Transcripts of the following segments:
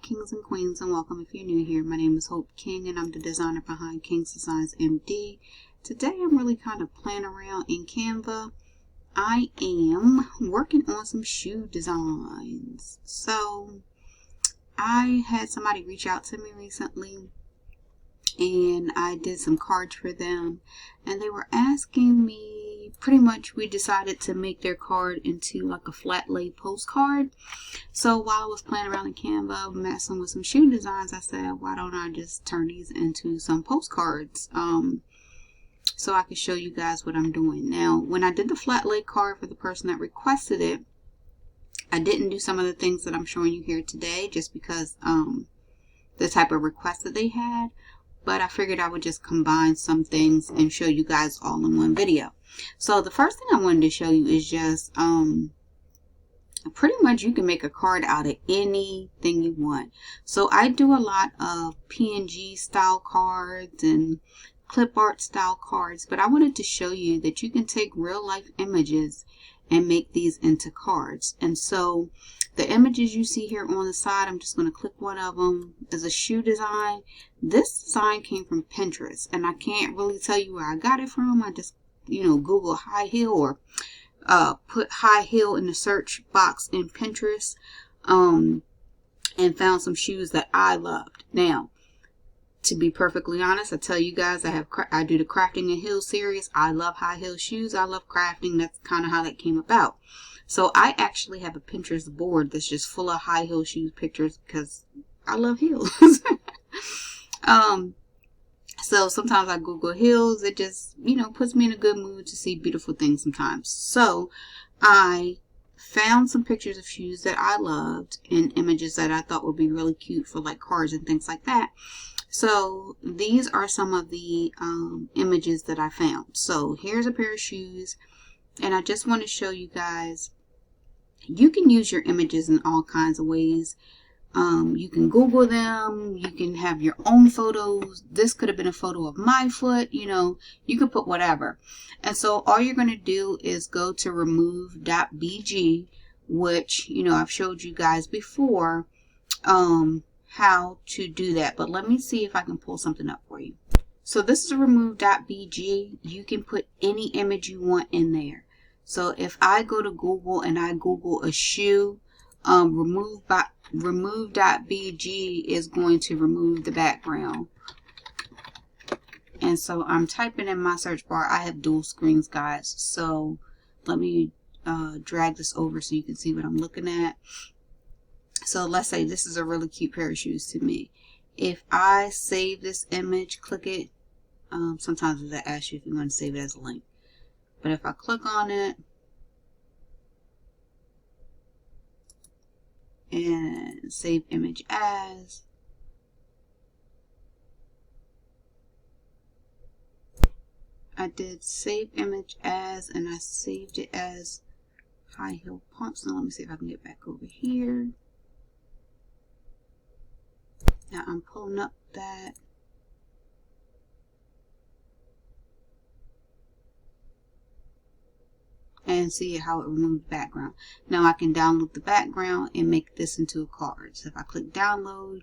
kings and queens, and welcome if you're new here. My name is Hope King and I'm the designer behind King's Designs MD. Today I'm really kind of playing around in Canva. I am working on some shoe designs. So I had somebody reach out to me recently and I did some cards for them, and they were asking me, pretty much we decided to make their card into like a flat lay postcard. So while I was playing around in Canva messing with some shoe designs, I said, why don't I just turn these into some postcards so I can show you guys what I'm doing. Now when I did the flat lay card for the person that requested it, I didn't do some of the things that I'm showing you here today just because the type of request that they had. But I figured I would just combine some things and show you guys all in one video. So the first thing I wanted to show you is just pretty much you can make a card out of anything you want. So I do a lot of PNG style cards and clip art style cards, but I wanted to show you that you can take real life images and make these into cards. And so the images you see here on the side, I'm just going to click one of them, is a shoe design. This design came from Pinterest, and I can't really tell you where I got it from. I just, Google high heel or put high heel in the search box in Pinterest and found some shoes that I loved. Now, to be perfectly honest, I tell you guys, I do the crafting and heel series. I love high heel shoes. I love crafting. That's kind of how that came about. So I actually have a Pinterest board that's just full of high heel shoes pictures because I love heels. So sometimes I Google heels. It just, puts me in a good mood to see beautiful things sometimes. So I found some pictures of shoes that I loved and images that I thought would be really cute for like cards and things like that. So these are some of the images that I found. So here's a pair of shoes, and I just want to show you guys, you can use your images in all kinds of ways. You can Google them, you can have your own photos. This could have been a photo of my foot, you could put whatever. And so all you're going to do is go to remove.bg, which, I've showed you guys before how to do that. But let me see if I can pull something up for you. So this is remove.bg. You can put any image you want in there. So if I go to Google and I Google a shoe, remove.bg is going to remove the background. And so I'm typing in my search bar. I have dual screens, guys. So let me drag this over so you can see what I'm looking at. So let's say this is a really cute pair of shoes to me. If I save this image, click it. Sometimes it asks you if you want to save it as a link. But if I click on it and save image as, I did save image as, and I saved it as high heel pumps. Now let me see if I can get back over here. Now I'm pulling up that. And see how it removes the background. Now I can download the background and make this into a card. So if I click download,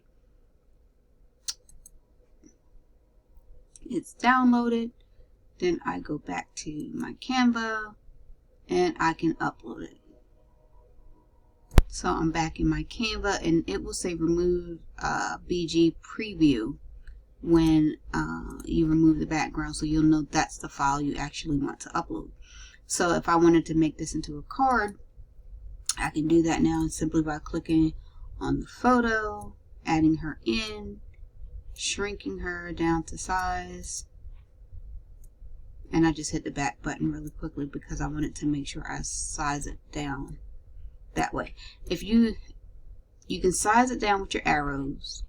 it's downloaded. Then I go back to my Canva and I can upload it. So I'm back in my Canva and it will say remove BG preview when you remove the background. So you'll know that's the file you actually want to upload. So if I wanted to make this into a card, I can do that now simply by clicking on the photo, adding her in, shrinking her down to size. And I just hit the back button really quickly because I wanted to make sure I size it down that way. If you can size it down with your arrows,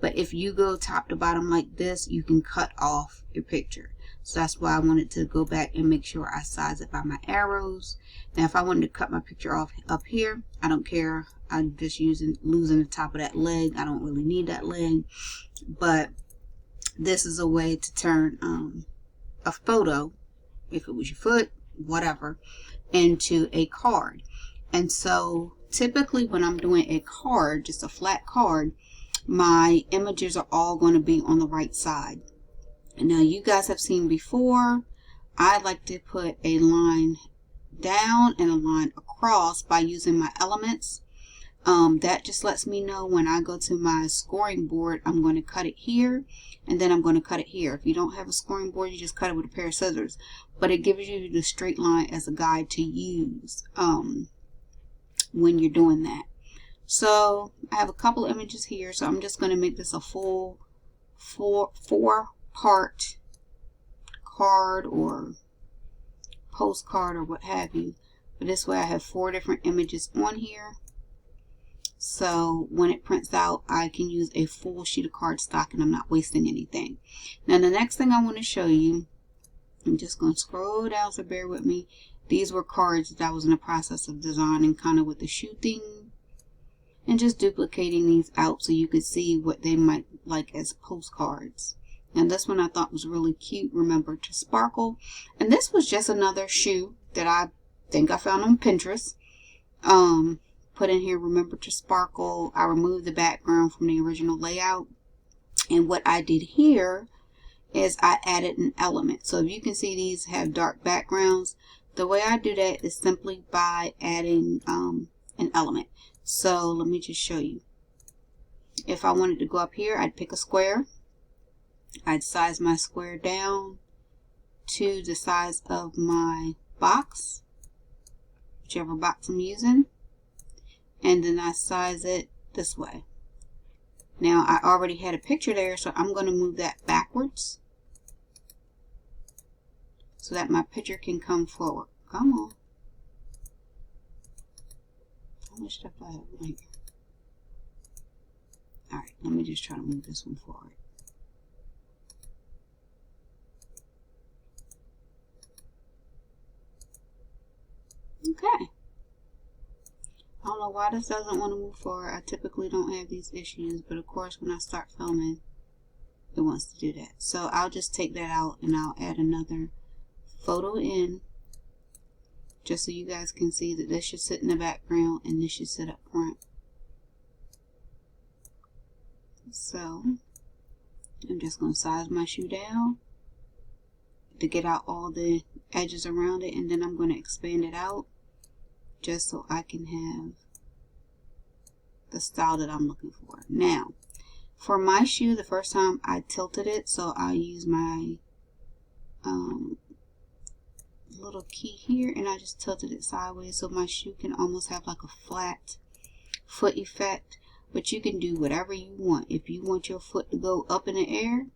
but if you go top to bottom like this, you can cut off your picture. So that's why I wanted to go back and make sure I size it by my arrows. Now if I wanted to cut my picture off up here, I don't care. I'm just losing the top of that leg. I don't really need that leg. But this is a way to turn a photo, if it was your foot, whatever, into a card. And so typically when I'm doing a card, just a flat card, my images are all going to be on the right side. Now you guys have seen before, I like to put a line down and a line across by using my elements. That just lets me know when I go to my scoring board, I'm going to cut it here and then I'm going to cut it here. If you don't have a scoring board, you just cut it with a pair of scissors, but it gives you the straight line as a guide to use when you're doing that. So I have a couple images here, so I'm just going to make this a full four-part card or postcard or what have you. But this way I have 4 different images on here. So when it prints out, I can use a full sheet of cardstock and I'm not wasting anything. Now the next thing I want to show you, I'm just going to scroll down, so bear with me. These were cards that I was in the process of designing kind of with the shoe thing. And just duplicating these out so you could see what they might like as postcards. And this one I thought was really cute, Remember to Sparkle. And this was just another shoe that I think I found on Pinterest. Put in here, Remember to Sparkle. I removed the background from the original layout. And what I did here is I added an element. So if you can see, these have dark backgrounds. The way I do that is simply by adding an element. So let me just show you. If I wanted to go up here, I'd pick a square. I'd size my square down to the size of my box, whichever box I'm using. And then I size it this way. Now I already had a picture there, so I'm going to move that backwards so that my picture can come forward. Come on. How much stuff do I have right here? Alright, let me just try to move this one forward. Okay. I don't know why this doesn't want to move forward. I typically don't have these issues, but of course when I start filming, it wants to do that. So I'll just take that out and I'll add another photo in, just so you guys can see that this should sit in the background and this should sit up front. So I'm just going to size my shoe down to get out all the edges around it, and then I'm going to expand it out just so I can have the style that I'm looking for. Now, for my shoe, the first time I tilted it, so I'll use my little key here and I just tilted it sideways so my shoe can almost have like a flat foot effect. But you can do whatever you want. If you want your foot to go up in the air,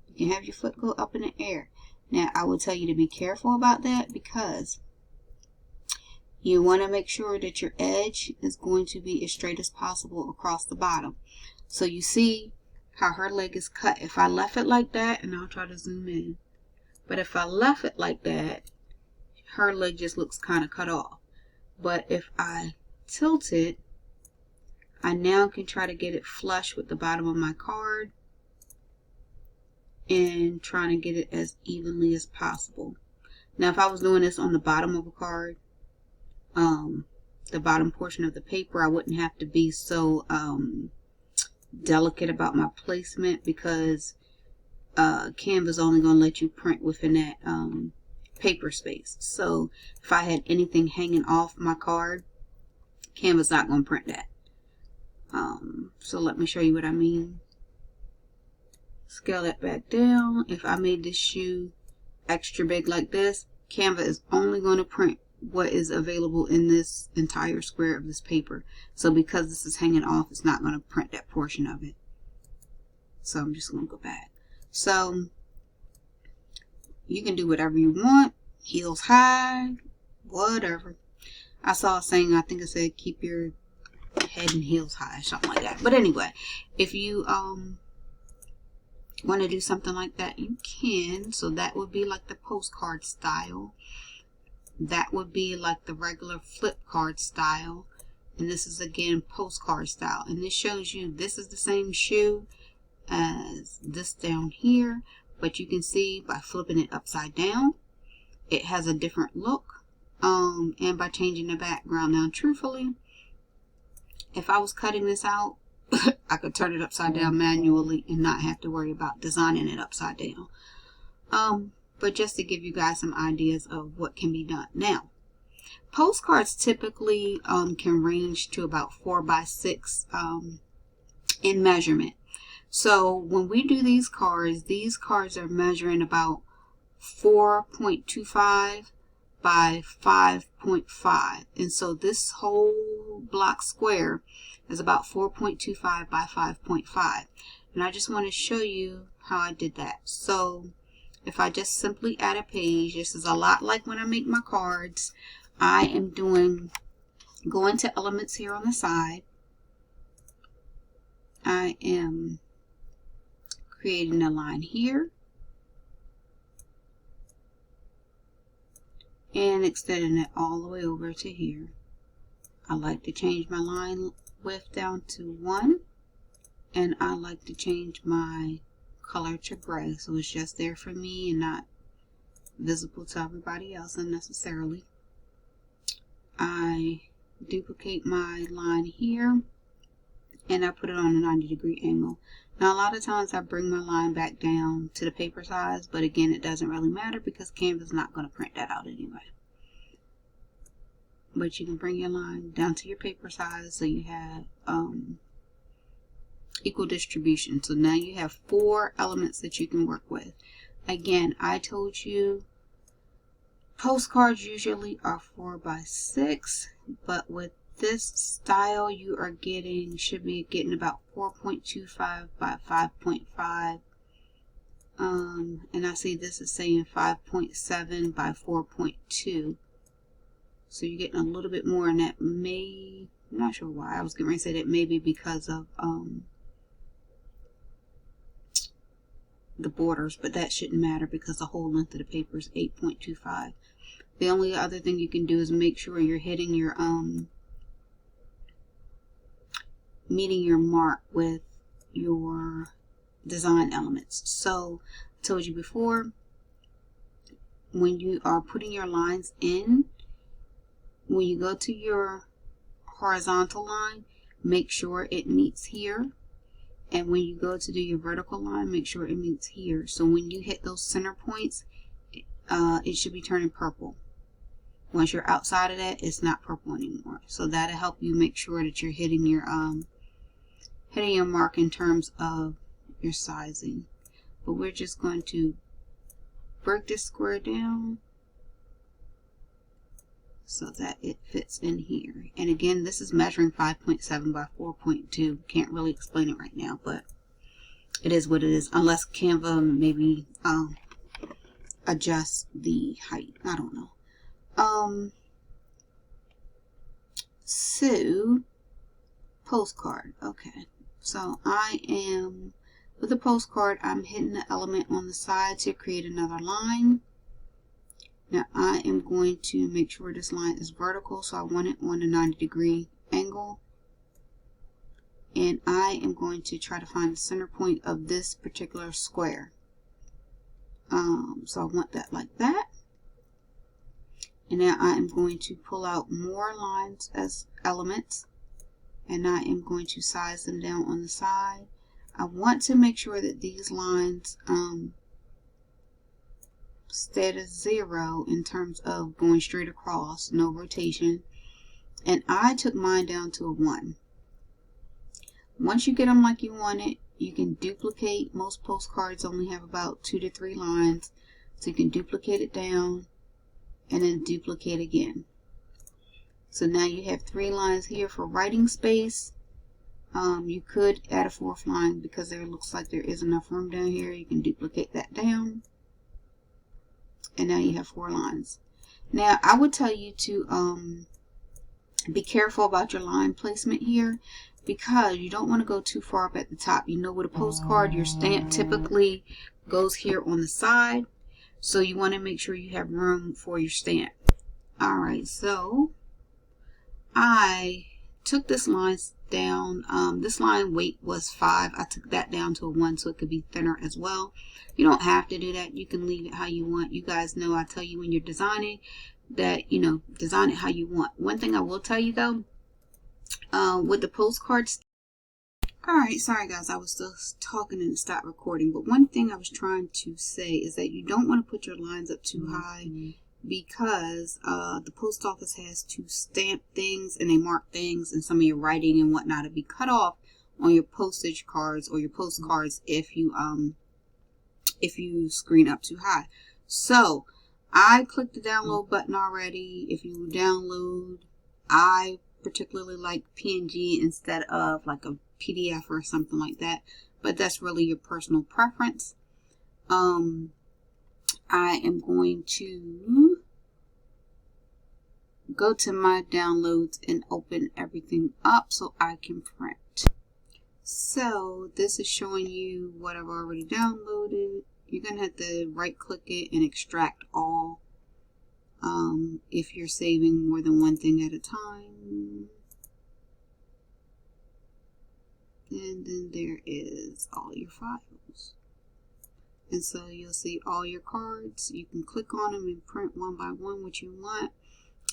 you can have your foot go up in the air. Now, I will tell you to be careful about that, because you want to make sure that your edge is going to be as straight as possible across the bottom. So you see how her leg is cut. If I left it like that, and I'll try to zoom in, but if I left it like that, her leg just looks kind of cut off. But if I tilt it, I now can try to get it flush with the bottom of my card and trying to get it as evenly as possible. Now, if I was doing this on the bottom of a card, the bottom portion of the paper, I wouldn't have to be so delicate about my placement, because Canva's only going to let you print within that paper space. So if I had anything hanging off my card, Canva's not going to print that. So let me show you what I mean. Scale that back down. If I made this shoe extra big like this, Canva is only going to print what is available in this entire square of this paper. So because this is hanging off, it's not going to print that portion of it. So I'm just going to go back. So you can do whatever you want. Heels high, whatever. I saw a saying, I think it said keep your head and heels high, something like that. But anyway, if you want to do something like that, you can. So that would be like the postcard style. That would be like the regular flip card style. And this is again postcard style. And this shows you this is the same shoe as this down here, but you can see by flipping it upside down, it has a different look. And by changing the background. Now, truthfully, if I was cutting this out, I could turn it upside down manually and not have to worry about designing it upside down. But just to give you guys some ideas of what can be done. Now, postcards typically can range to about 4 by 6 in measurement. So when we do these cards are measuring about 4.25 by 5.5. And so this whole block square is about 4.25 by 5.5. And I just want to show you how I did that. So if I just simply add a page, this is a lot like when I make my cards. I am going to elements here on the side. I am creating a line here and extending it all the way over to here. I like to change my line width down to 1, and I like to change my color to gray so it's just there for me and not visible to everybody else unnecessarily. I duplicate my line here and I put it on a 90-degree angle. Now a lot of times I bring my line back down to the paper size, but again it doesn't really matter because Canva's not going to print that out anyway. But you can bring your line down to your paper size so you have equal distribution. So now you have 4 elements that you can work with. Again, I told you postcards usually are 4 by 6, but with this style you are should be getting about 4.25 by 5.5. And I see this is saying 5.7 by 4.2. So you're getting a little bit more, and that may, I'm not sure why, I was getting ready to say that maybe because of the borders, but that shouldn't matter because the whole length of the paper is 8.25. The only other thing you can do is make sure you're hitting your meeting your mark with your design elements. So I told you before, when you are putting your lines in, when you go to your horizontal line, make sure it meets here. And when you go to do your vertical line, make sure it meets here. So when you hit those center points, it should be turning purple. Once you're outside of that, it's not purple anymore. So that'll help you make sure that you're hitting your mark in terms of your sizing. But we're just going to break this square down so that it fits in here. And again, this is measuring 5.7 by 4.2. Can't really explain it right now, but it is what it is, unless Canva maybe adjust the height. I don't know. So postcard. Okay, so I am with the postcard, I'm hitting the element on the side to create another line. Now I am going to make sure this line is vertical, so I want it on a 90-degree angle. And I am going to try to find the center point of this particular square. So I want that like that. And now I am going to pull out more lines as elements. And I am going to size them down on the side. I want to make sure that these lines stay at 0 in terms of going straight across, no rotation. And I took mine down to a 1. Once you get them like you want it, you can duplicate. Most postcards only have about 2 to 3 lines, so you can duplicate it down and then duplicate again. So now you have 3 lines here for writing space. You could add a 4th line because there looks like there is enough room down here. You can duplicate that down. And now you have 4 lines. Now I would tell you to be careful about your line placement here, because you don't want to go too far up at the top. You know, with a postcard, your stamp typically goes here on the side. So you want to make sure you have room for your stamp. Alright, so I took this line down. This line weight was 5. I took that down to a 1 so it could be thinner as well. You don't have to do that. You can leave it how you want. You guys know I tell you when you're designing that, you know, design it how you want. One thing I will tell you though, with the postcards. Alright, sorry guys, I was still talking and stopped recording, but one thing I was trying to say is that you don't want to put your lines up too high, because the post office has to stamp things and they mark things, and some of your writing and whatnot will be cut off on your postage cards or your postcards if you screen up too high. So I clicked the download button already. If you download, I particularly like PNG instead of like a PDF or something like that, but that's really your personal preference. I am going to go to my downloads and open everything up so I can print. So this is showing you what I've already downloaded. You're going to have to right click it and extract all if you're saving more than one thing at a time. And then there is all your files. And so you'll see all your cards. You can click on them and print one by one what you want.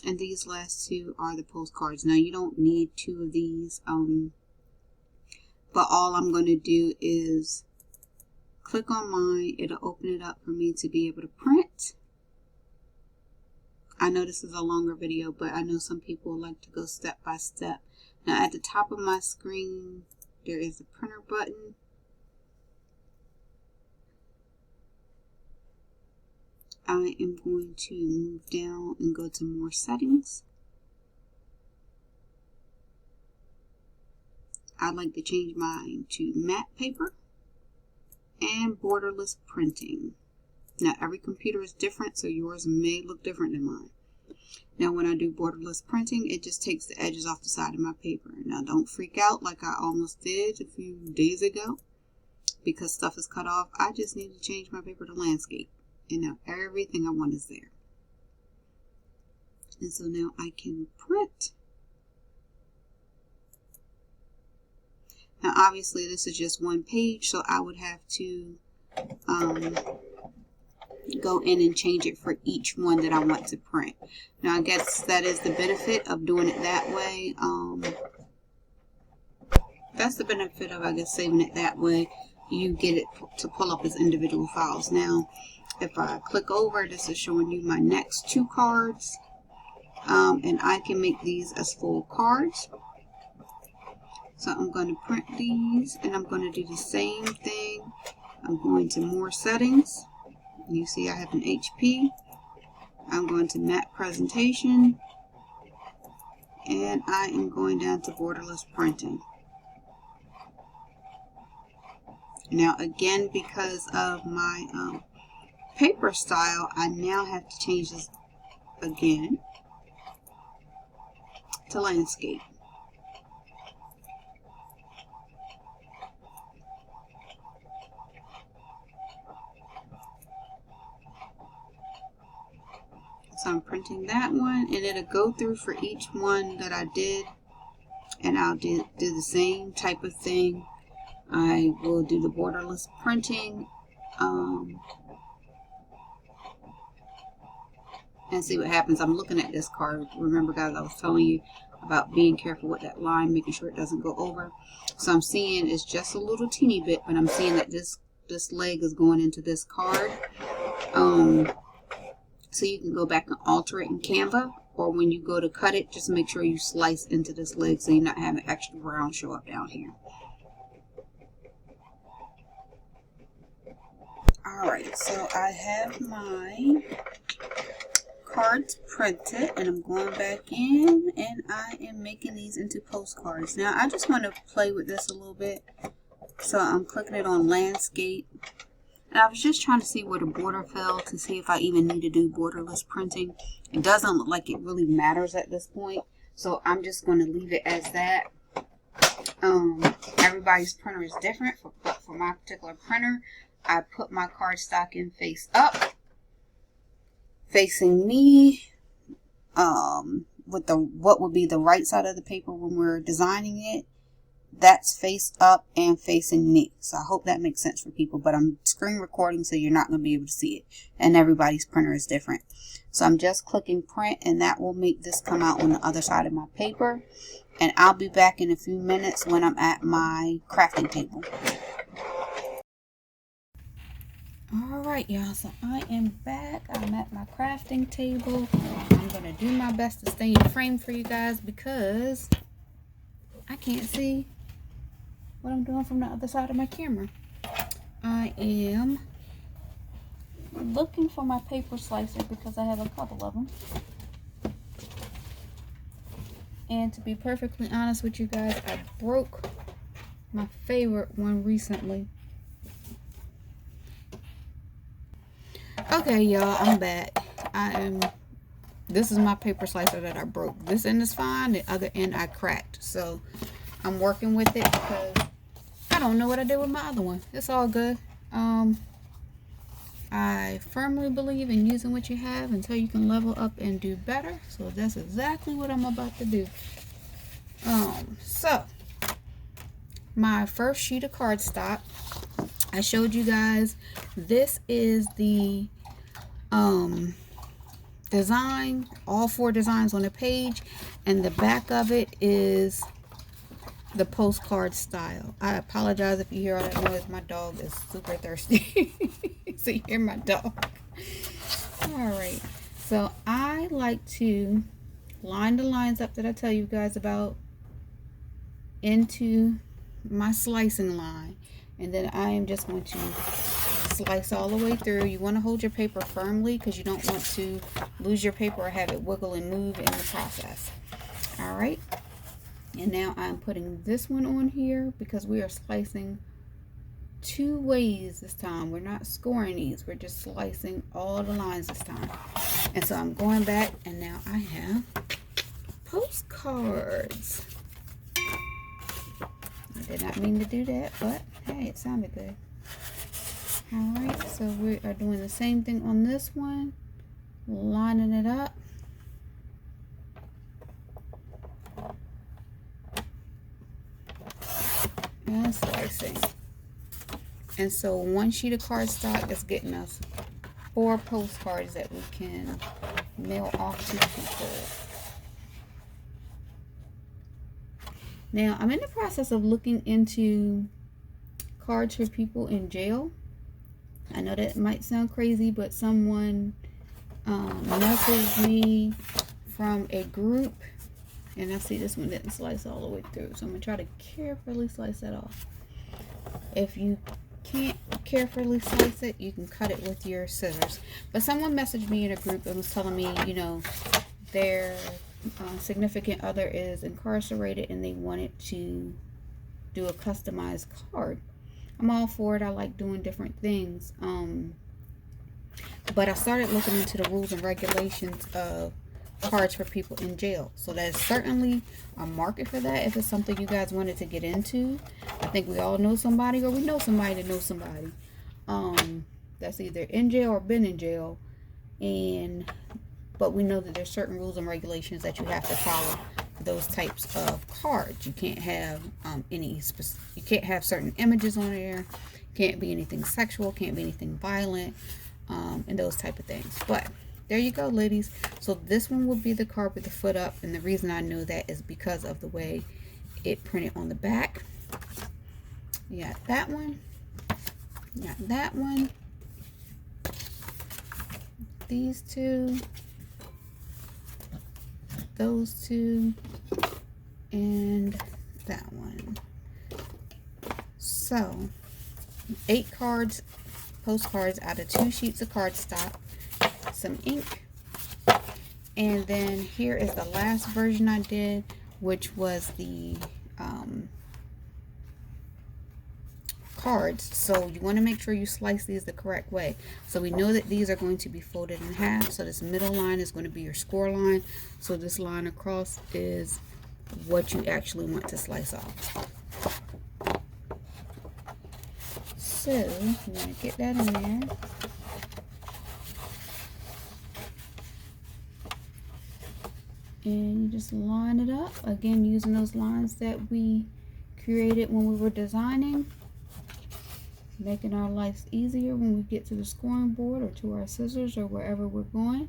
And these last two are the postcards. Now you don't need two of these, but all I'm going to do is click on mine. It'll open it up for me to be able to print. I know this is a longer video, but I know some people like to go step by step. Now at the top of my screen, there is a printer button. I am going to move down and go to more settings. I'd like to change mine to matte paper and borderless printing. Now every computer is different, so yours may look different than mine. Now when I do borderless printing, it just takes the edges off the side of my paper. Now don't freak out like I almost did a few days ago because stuff is cut off. I just need to change my paper to landscape. And now everything I want is there. And so now I can print. Now obviously this is just one page, so I would have to go in and change it for each one that I want to print. Now I guess that is the benefit of doing it that way. That's the benefit of, I guess, saving it that way. You get it to pull up as individual files. Now if I click over, this is showing you my next two cards, and I can make these as full cards. So I'm going to print these, and I'm going to do the same thing. I'm going to more settings. You see I have an HP. I'm going to matte presentation, and I am going down to borderless printing. Now again, because of my paper style, I now have to change this again to landscape. So I'm printing that one, and it'll go through for each one that I did, and I'll do the same type of thing. I will do the borderless printing and see what happens. I'm looking at this card. Remember guys, I was telling you about being careful with that line, making sure it doesn't go over. So I'm seeing it's just a little teeny bit, but I'm seeing that this leg is going into this card. So you can go back and alter it in Canva, or when you go to cut it, just make sure you slice into this leg so you're not having extra brown show up down here. Alright, so I have my cards printed, and I'm going back in, and I am making these into postcards. Now I just want to play with this a little bit, so I'm clicking it on landscape. And I was just trying to see where the border fell to see if I even need to do borderless printing. It doesn't look like it really matters at this point, so I'm just going to leave it as that. Everybody's printer is different. For my particular printer, I put my cardstock in face up, facing me, with what would be the right side of the paper when we're designing it. That's face up and facing me. So I hope that makes sense for people, but I'm screen recording, so you're not going to be able to see it, and everybody's printer is different. So I'm just clicking print, and that will make this come out on the other side of my paper. And I'll be back in a few minutes when I'm at my crafting table. Alright y'all, so I am back. I'm at my crafting table. I'm going to do my best to stay in frame for you guys because I can't see what I'm doing from the other side of my camera. I am looking for my paper slicer because I have a couple of them. And to be perfectly honest with you guys, I broke my favorite one recently. Okay, y'all, I'm back. This is my paper slicer that I broke. This end is fine, the other end I cracked. So I'm working with it because I don't know what I did with my other one. It's all good. I firmly believe in using what you have until you can level up and do better. So that's exactly what I'm about to do. So my first sheet of cardstock, I showed you guys, this is the design, all 4 designs on the page, and the back of it is the postcard style. I apologize if you hear all that noise. My dog is super thirsty. So you hear my dog. Alright, so I like to line the lines up that I tell you guys about into my slicing line, and then I am just going to slice all the way through. You want to hold your paper firmly because you don't want to lose your paper or have it wiggle and move in the process. Alright, and now I'm putting this one on here because we are slicing 2 ways this time. We're not scoring these, we're just slicing all the lines this time. And so I'm going back, and now I have postcards. I did not mean to do that, but hey, it sounded good. Alright, so we are doing the same thing on this one, lining it up. And slicing. And so one sheet of cardstock is getting us 4 postcards that we can mail off to people. Now, I'm in the process of looking into cards for people in jail. I know that might sound crazy, but someone messaged me from a group, and I see this one didn't slice all the way through, so I'm going to try to carefully slice that off. If you can't carefully slice it, you can cut it with your scissors. But someone messaged me in a group and was telling me, you know, their significant other is incarcerated and they wanted to do a customized card. I'm all for it. I like doing different things. But I started looking into the rules and regulations of cards for people in jail. So there's certainly a market for that if it's something you guys wanted to get into. I think we all know somebody, or we know somebody that knows somebody that's either in jail or been in jail, but we know that there's certain rules and regulations that you have to follow for those types of cards. You can't have you can't have certain images on there, can't be anything sexual, can't be anything violent, and those type of things. But there you go, ladies. So this one will be the card with the foot up, and the reason I know that is because of the way it printed on the back. You got that one, you got that one, these 2, those 2, and that one. So 8 cards, postcards out of 2 sheets of cardstock, some ink, and then here is the last version I did, which was the cards. So you want to make sure you slice these the correct way. So we know that these are going to be folded in half, so this middle line is going to be your score line, so this line across is what you actually want to slice off. So I'm going to get that in there. And you just line it up, again using those lines that we created when we were designing, making our lives easier when we get to the scoring board or to our scissors or wherever we're going.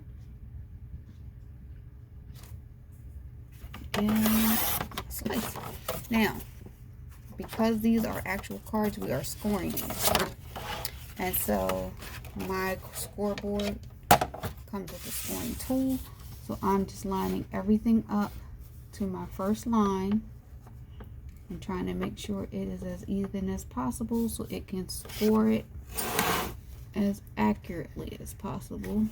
And slice. Now, because these are actual cards, we are scoring these. And so my scoreboard comes with a scoring tool. So I'm just lining everything up to my first line and trying to make sure it is as even as possible so it can score it as accurately as possible.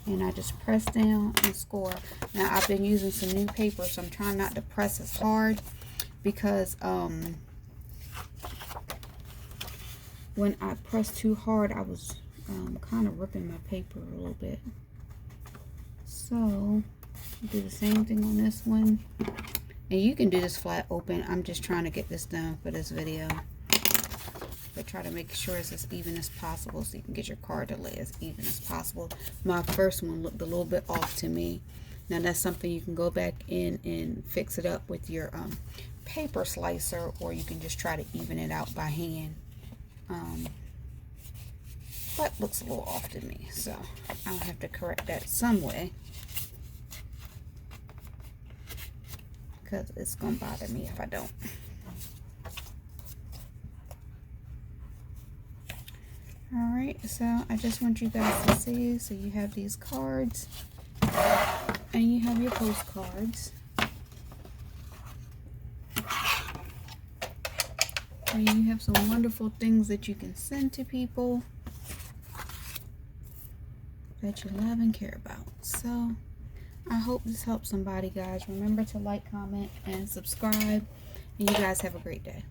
And I just press down and score. Now I've been using some new paper, so I'm trying not to press as hard because when I pressed too hard, I was kind of ripping my paper a little bit. So do the same thing on this one, and you can do this flat open. I'm just trying to get this done for this video, but try to make sure it's as even as possible so you can get your card to lay as even as possible. My first one looked a little bit off to me. Now that's something you can go back in and fix it up with your paper slicer, or you can just try to even it out by hand. But looks a little off to me, so I'll have to correct that some way, because it's gonna bother me if I don't. Alright, so I just want you guys to see. So you have these cards and you have your postcards, and you have some wonderful things that you can send to people that you love and care about. So I hope this helps somebody, guys. Remember to like, comment, and subscribe, and you guys have a great day.